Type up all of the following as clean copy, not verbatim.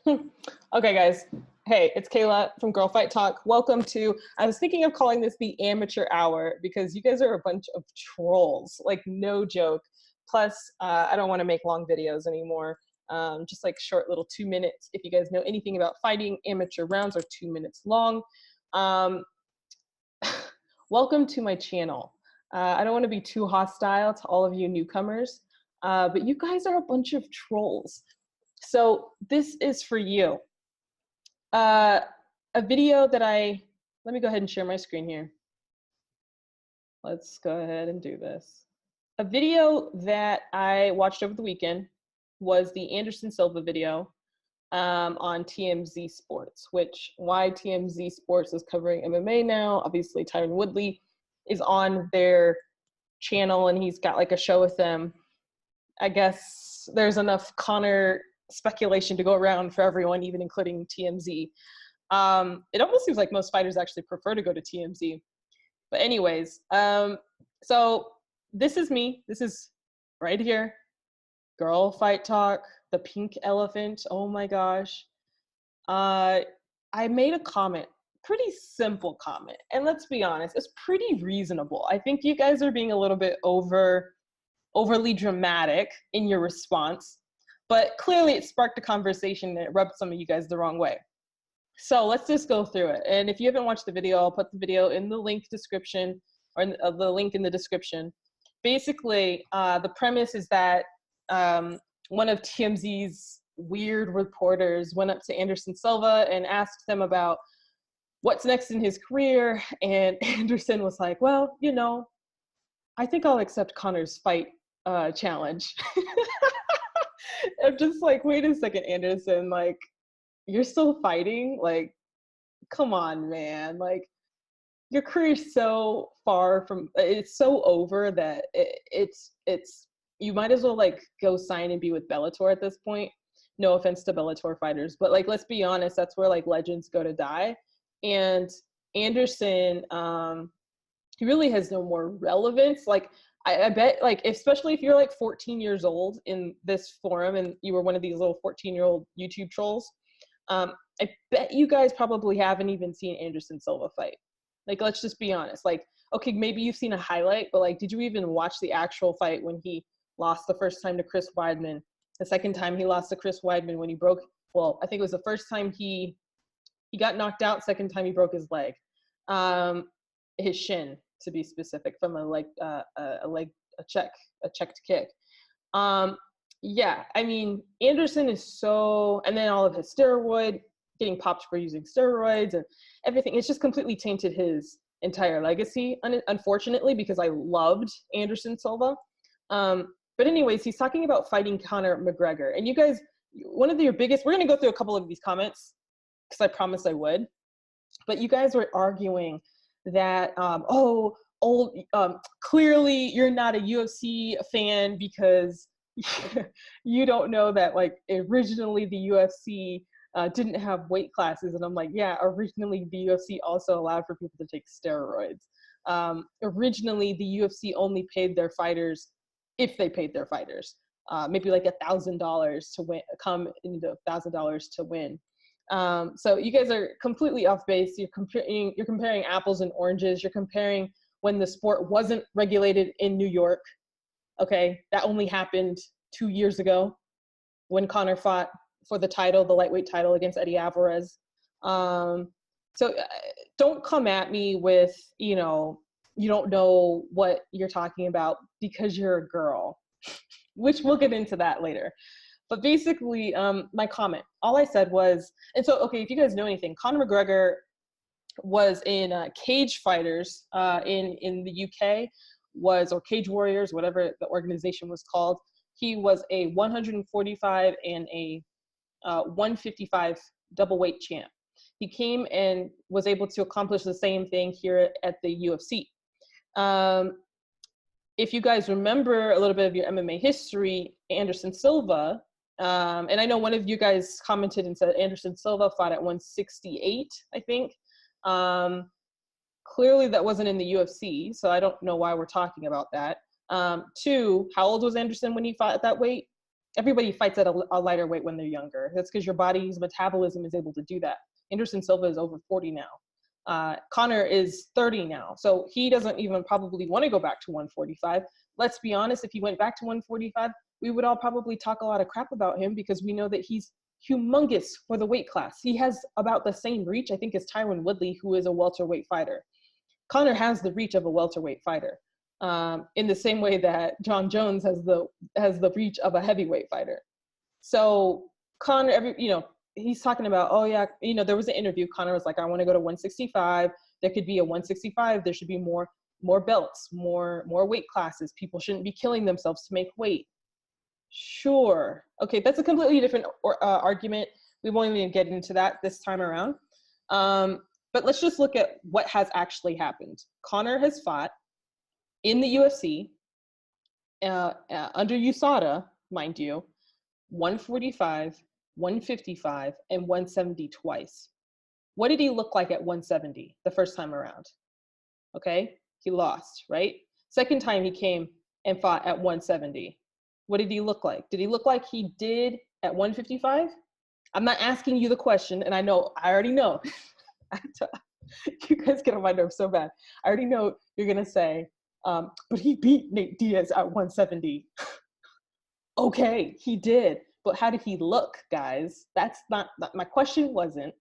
Okay, guys. Hey, it's Kayla from Girl Fight Talk. Welcome to, I was thinking of calling this the amateur hour because you guys are a bunch of trolls, like no joke. Plus, I don't want to make long videos anymore. Just like short little 2 minutes. If you guys know anything about fighting, amateur rounds are 2 minutes long. Um, Welcome to my channel. I don't want to be too hostile to all of you newcomers, but you guys are a bunch of trolls. So this is for you. A video that let me go ahead and share my screen here. Let's go ahead and do this. A video that I watched over the weekend was the Anderson Silva video on TMZ Sports, why TMZ Sports is covering MMA now. Obviously, Tyron Woodley is on their channel and he's got like a show with them. I guess there's enough Conor speculation to go around for everyone, even including TMZ. It almost seems like most fighters actually prefer to go to TMZ. But anyways, so this is me. This is right here. Girl Fight Talk, the pink elephant. Oh my gosh. I made a comment, pretty simple comment. And let's be honest, it's pretty reasonable. I think you guys are being a little bit overly dramatic in your response. But clearly it sparked a conversation and it rubbed some of you guys the wrong way. So let's just go through it. And if you haven't watched the video, I'll put the video in the link description, or the link in the description. Basically, the premise is that one of TMZ's weird reporters went up to Anderson Silva and asked them about what's next in his career. And Anderson was like, well, you know, I think I'll accept Conor's fight challenge. I'm just like, wait a second, Anderson, like, you're still fighting? Like, come on, man. Like, your career's so far from, it's so over that it's you might as well like go sign and be with Bellator at this point. No offense to Bellator fighters, but like, let's be honest, that's where like legends go to die. And Anderson, he really has no more relevance. Like, I bet, like, especially if you're like 14 years old in this forum and you were one of these little 14-year-old YouTube trolls, I bet you guys probably haven't even seen Anderson Silva fight. Like, let's just be honest. Like, okay, maybe you've seen a highlight, but like, did you even watch the actual fight when he lost the first time to Chris Weidman? The second time he lost to Chris Weidman when he broke, well, I think it was the first time he got knocked out, second time he broke his leg. His shin, to be specific, from a checked kick. Yeah, I mean, Anderson is so, and then all of his getting popped for using steroids and everything, it's just completely tainted his entire legacy, unfortunately, because I loved Anderson Silva. But anyways, he's talking about fighting Conor McGregor. And you guys, one of your biggest, we're going to go through a couple of these comments because I promised I would. But you guys were arguing that, clearly you're not a UFC fan because you don't know that, like, originally the UFC didn't have weight classes. And I'm like, yeah, originally the UFC also allowed for people to take steroids. Originally the UFC only paid their fighters if they paid their fighters, maybe like $1,000 to win, come into $1,000 to win. So you guys are completely off base. You're comparing apples and oranges. You're comparing when the sport wasn't regulated in New York. Okay, that only happened 2 years ago when Conor fought for the title, the lightweight title, against Eddie Alvarez. So don't come at me with, you know, you don't know what you're talking about because you're a girl, which we'll get into that later. But basically, my comment, all I said was, and so, okay, if you guys know anything, Conor McGregor was in Cage Fighters in the UK, or Cage Warriors, whatever the organization was called. He was a 145 and a 155 double weight champ. He came and was able to accomplish the same thing here at the UFC. If you guys remember a little bit of your MMA history, Anderson Silva, and I know one of you guys commented and said Anderson Silva fought at 168, I think. Clearly that wasn't in the UFC, so I don't know why we're talking about that. Two, how old was Anderson when he fought at that weight? everybody fights at a lighter weight when they're younger. That's because your body's metabolism is able to do that. Anderson Silva is over 40 now. Conor is 30 now. So he doesn't even probably want to go back to 145. Let's be honest, if he went back to 145, we would all probably talk a lot of crap about him because we know that he's humongous for the weight class. He has about the same reach, I think, as Tyron Woodley, who is a welterweight fighter. Conor has the reach of a welterweight fighter, in the same way that John Jones has the reach of a heavyweight fighter. So Conor, he's talking about, oh yeah, there was an interview. Conor was like, I want to go to 165. There could be a 165. There should be more belts, more weight classes. People shouldn't be killing themselves to make weight. Sure. Okay, that's a completely different argument. We won't even get into that this time around. But let's just look at what has actually happened. Conor has fought in the UFC under USADA, mind you, 145, 155, and 170 twice. What did he look like at 170 the first time around? Okay, he lost, right? Second time he came and fought at 170. What did he look like? Did he look like he did at 155? I'm not asking you the question, and I already know. You guys get on my nerves so bad. I already know you're gonna say, but he beat Nate Diaz at 170. Okay, he did, but how did he look, guys? That's not my question. Wasn't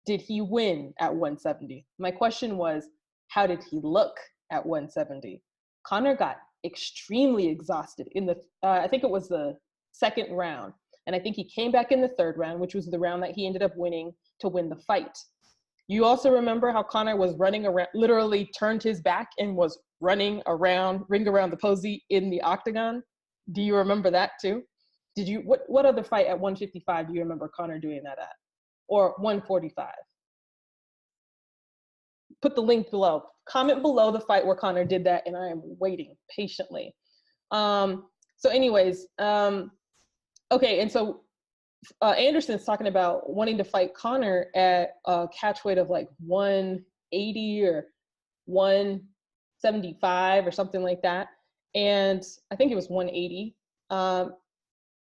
did he win at 170? My question was, how did he look at 170? Conor got extremely exhausted in the I think it was the second round, and I think he came back in the third round, which was the round that he ended up winning to win the fight. You also remember how Conor was running around, literally turned his back and was running around, ring around the posy in the octagon? Do you remember that too? Did you, what other fight at 155 do you remember Conor doing that at? Or 145? Put the link below. Comment below the fight where Conor did that, and I am waiting patiently. So anyways, okay, and so Anderson's talking about wanting to fight Conor at a catch weight of like 180 or 175 or something like that. And I think it was 180.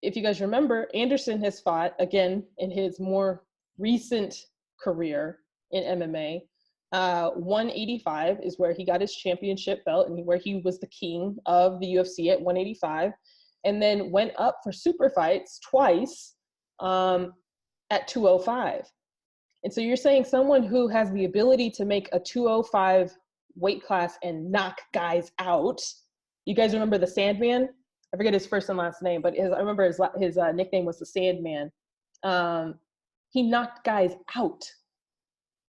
If you guys remember, Anderson has fought, again, in his more recent career in MMA. 185 is where he got his championship belt and where he was the king of the UFC at 185. And then went up for super fights twice at 205. And so you're saying someone who has the ability to make a 205 weight class and knock guys out. You guys remember the Sandman? I forget his first and last name, but I remember his nickname was the Sandman. He knocked guys out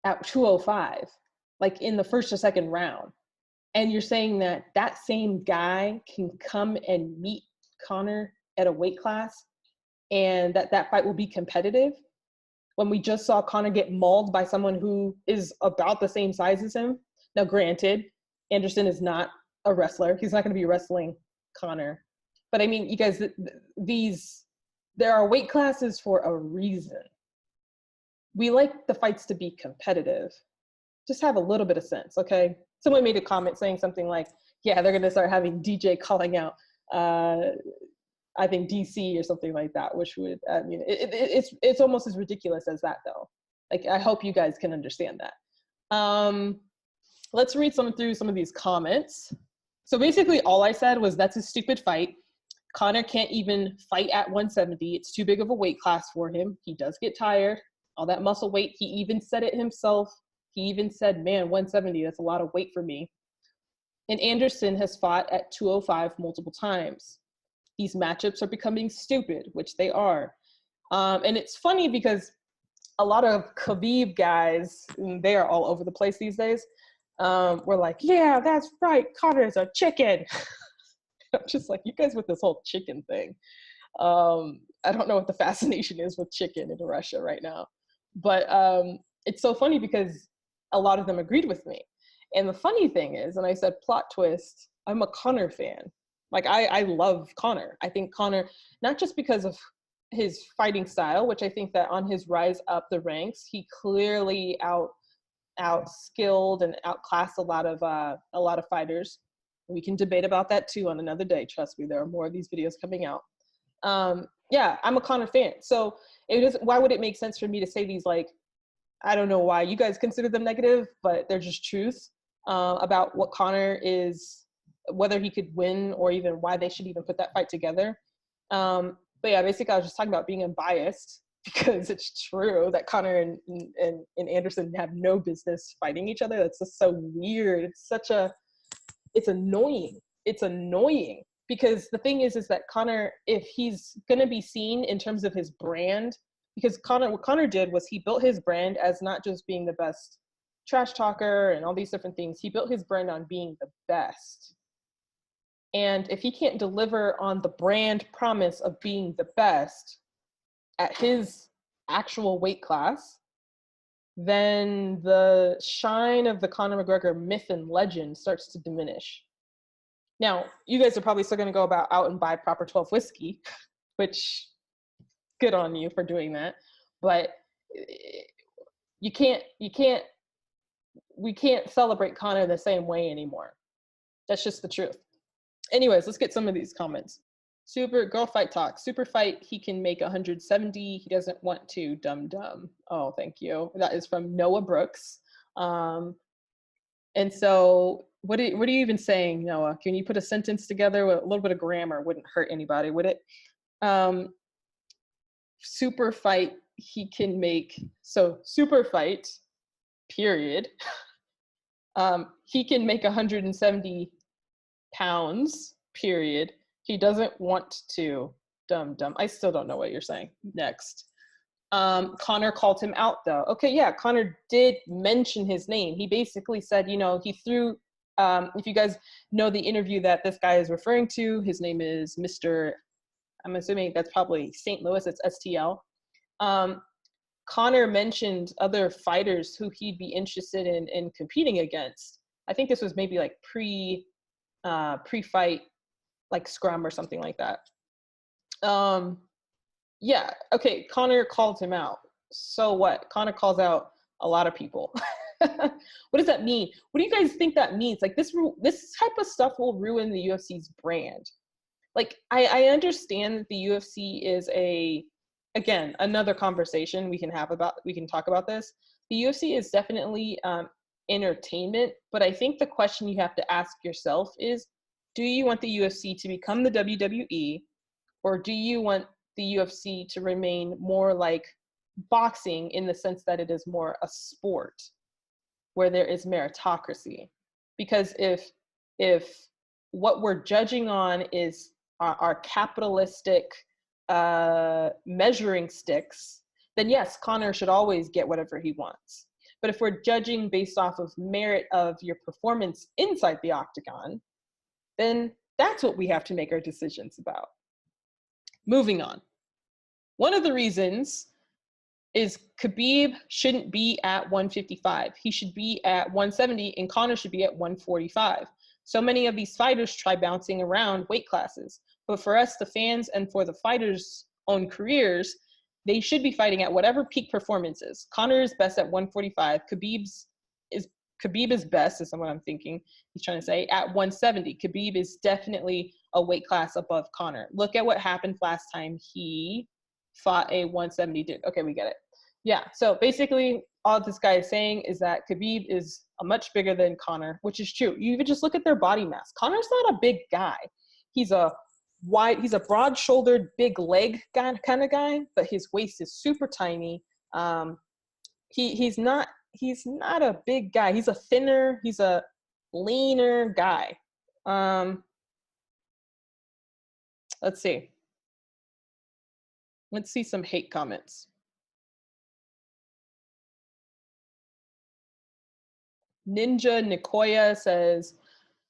at 205, like in the first or second round. And you're saying that that same guy can come and meet Conor at a weight class and that fight will be competitive, when we just saw Conor get mauled by someone who is about the same size as him. Now, granted, Anderson is not a wrestler. He's not going to be wrestling Conor. But I mean, you guys, there are weight classes for a reason. We like the fights to be competitive. Just have a little bit of sense, okay? Someone made a comment saying something like, yeah, they're going to start having DJ calling out I think DC or something like that, which would, I mean, it's almost as ridiculous as that though. Like, I hope you guys can understand that. Let's read through some of these comments. So basically all I said was, that's a stupid fight. Conor can't even fight at 170. It's too big of a weight class for him. He does get tired, all that muscle weight. He even said it himself. He even said, man, 170, that's a lot of weight for me. And Anderson has fought at 205 multiple times. These matchups are becoming stupid, which they are. And it's funny because a lot of Khabib guys, they are all over the place these days, were like, yeah, that's right, Conor's a chicken. I'm just like, you guys with this whole chicken thing. I don't know what the fascination is with chicken in Russia right now. But it's so funny because a lot of them agreed with me. And the funny thing is, and I said plot twist, I'm a Conor fan. Like, I love Conor. I think Conor, not just because of his fighting style, which I think that on his rise up the ranks, he clearly out-skilled and outclassed a lot of fighters. We can debate about that too on another day. Trust me, there are more of these videos coming out. Yeah, I'm a Conor fan. So it is, why would it make sense for me to say these, like, I don't know why you guys consider them negative, but they're just truth about what Conor is, whether he could win or even why they should even put that fight together. But yeah, basically I was just talking about being unbiased because it's true that Conor and Anderson have no business fighting each other. That's just so weird. It's annoying. It's annoying because the thing is that Conor, if he's going to be seen in terms of his brand, because what Conor did was he built his brand as not just being the best trash talker and all these different things. He built his brand on being the best. And if he can't deliver on the brand promise of being the best at his actual weight class, then the shine of the Conor McGregor myth and legend starts to diminish. Now, you guys are probably still going to go out and buy proper 12 whiskey, which good on you for doing that. But we can't celebrate Conor the same way anymore. That's just the truth. Anyways, let's get some of these comments. Super girl fight talk. Super fight, he can make 170. He doesn't want to. Dumb. Oh, thank you. That is from Noah Brooks. And so what are you even saying, Noah? Can you put a sentence together with a little bit of grammar? Wouldn't hurt anybody, would it? Super fight, he can make, so super fight, period. He can make 170 pounds, period. He doesn't want to. Dumb. I still don't know what you're saying. Next. Conor called him out though. Okay, yeah, Conor did mention his name. He basically said, he threw, if you guys know the interview that this guy is referring to, his name is Mr., I'm assuming that's probably St. Louis, it's STL. Conor mentioned other fighters who he'd be interested in competing against. I think this was maybe like pre-fight, like scrum or something like that. Yeah, okay, Conor called him out. So what? Conor calls out a lot of people. What does that mean? What do you guys think that means? Like this type of stuff will ruin the UFC's brand. Like I understand that the UFC is again, another conversation we can talk about this. The UFC is definitely entertainment, but I think the question you have to ask yourself is, do you want the UFC to become the WWE, or do you want the UFC to remain more like boxing in the sense that it is more a sport where there is meritocracy? Because if what we're judging on is our capitalistic measuring sticks, then yes, Conor should always get whatever he wants. But if we're judging based off of merit of your performance inside the octagon, then that's what we have to make our decisions about. Moving on. One of the reasons is Khabib shouldn't be at 155. He should be at 170, and Conor should be at 145. So many of these fighters try bouncing around weight classes. But for us, the fans, and for the fighters' own careers, they should be fighting at whatever peak performance is. Conor is best at 145. Khabib is best, is what I'm thinking he's trying to say, at 170. Khabib is definitely a weight class above Conor. Look at what happened last time he fought a 170 dude. Okay, we get it. Yeah, so basically all this guy is saying is that Khabib is a much bigger than Conor, which is true. You even just look at their body mass. Conor's not a big guy. He's a broad-shouldered, big leg kind of guy, but his waist is super tiny. He's not a big guy. He's a leaner guy. Let's see. Let's see some hate comments. Ninja Nikoya says,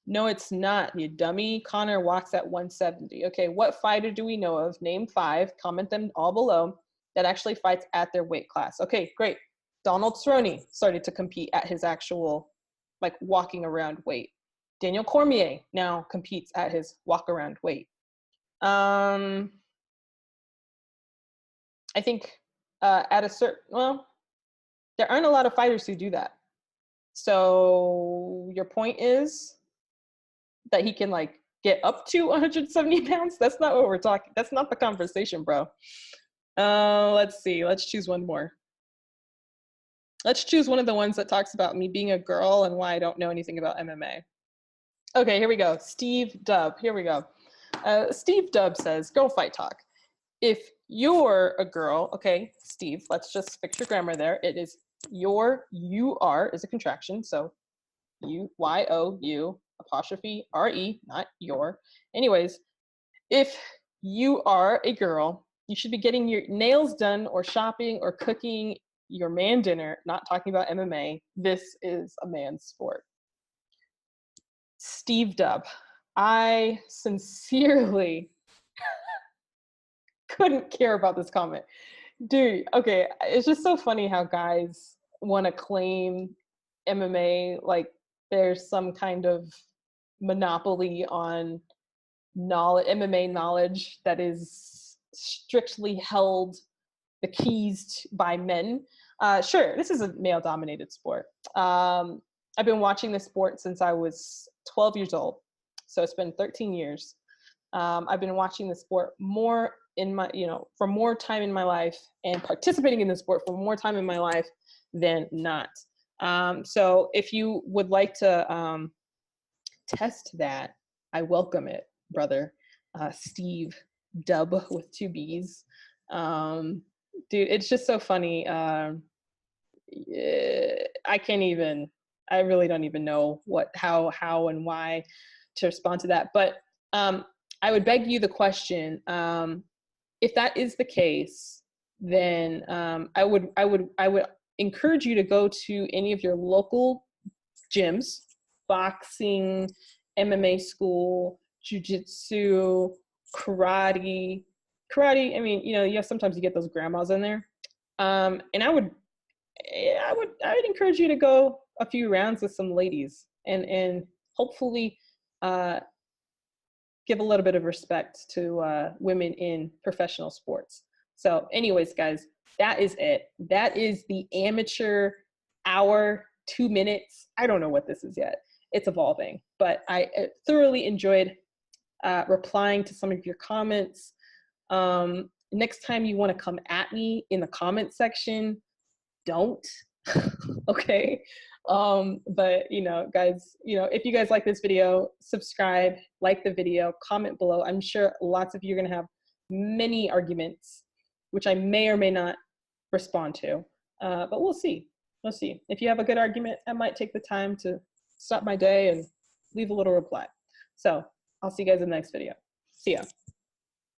no, it's not, you dummy. Conor walks at 170. Okay, what fighter do we know of? Name 5. Comment them all below that actually fights at their weight class. Okay, great. Donald Cerrone started to compete at his actual, like, walking around weight. Daniel Cormier now competes at his walk around weight. I think at a certain, well, there aren't a lot of fighters who do that. So your point is that he can, like, get up to 170 pounds? That's not what we're talking. That's not the conversation, bro. Let's see. Let's choose one more. Let's choose one of the ones that talks about me being a girl and why I don't know anything about MMA. Okay, here we go. Steve Dubb. Here we go. Steve Dubb says, "Go Fight Talk. If you're a girl," okay, Steve, let's just fix your grammar there. It is your, you-are is a contraction, so you, apostrophe R-E, not your. Anyways, if you are a girl, you should be getting your nails done or shopping or cooking your man dinner, not talking about MMA. This is a man's sport." Steve Dubb, I sincerely couldn't care about this comment. Dude, okay, it's just so funny how guys want to claim MMA like there's some kind of monopoly on knowledge, MMA knowledge that is strictly held the keys by men. Sure, this is a male-dominated sport. I've been watching this sport since I was 12 years old, so it's been 13 years. I've been watching the sport more in my, for more time in my life and participating in the sport for more time in my life than not. So if you would like to test that, I welcome it, brother. Steve Dubb with 2 B's. Dude, it's just so funny. I really don't even know how and why to respond to that. But I would beg you the question, if that is the case, then I would encourage you to go to any of your local gyms, boxing, MMA school, jiu-jitsu, karate. I mean, sometimes you get those grandmas in there. And I'd encourage you to go a few rounds with some ladies and hopefully give a little bit of respect to women in professional sports. So anyways, guys, that is it. That is the amateur hour, 2 minutes. I don't know what this is yet. It's evolving, but I thoroughly enjoyed replying to some of your comments. Next time you want to come at me in the comment section, don't. Okay. But guys, if you guys like this video, subscribe, like the video, comment below. I'm sure lots of you are going to have many arguments, which I may or may not respond to, but we'll see. We'll see. If you have a good argument, I might take the time to stop my day and leave a little reply. So I'll see you guys in the next video. See ya.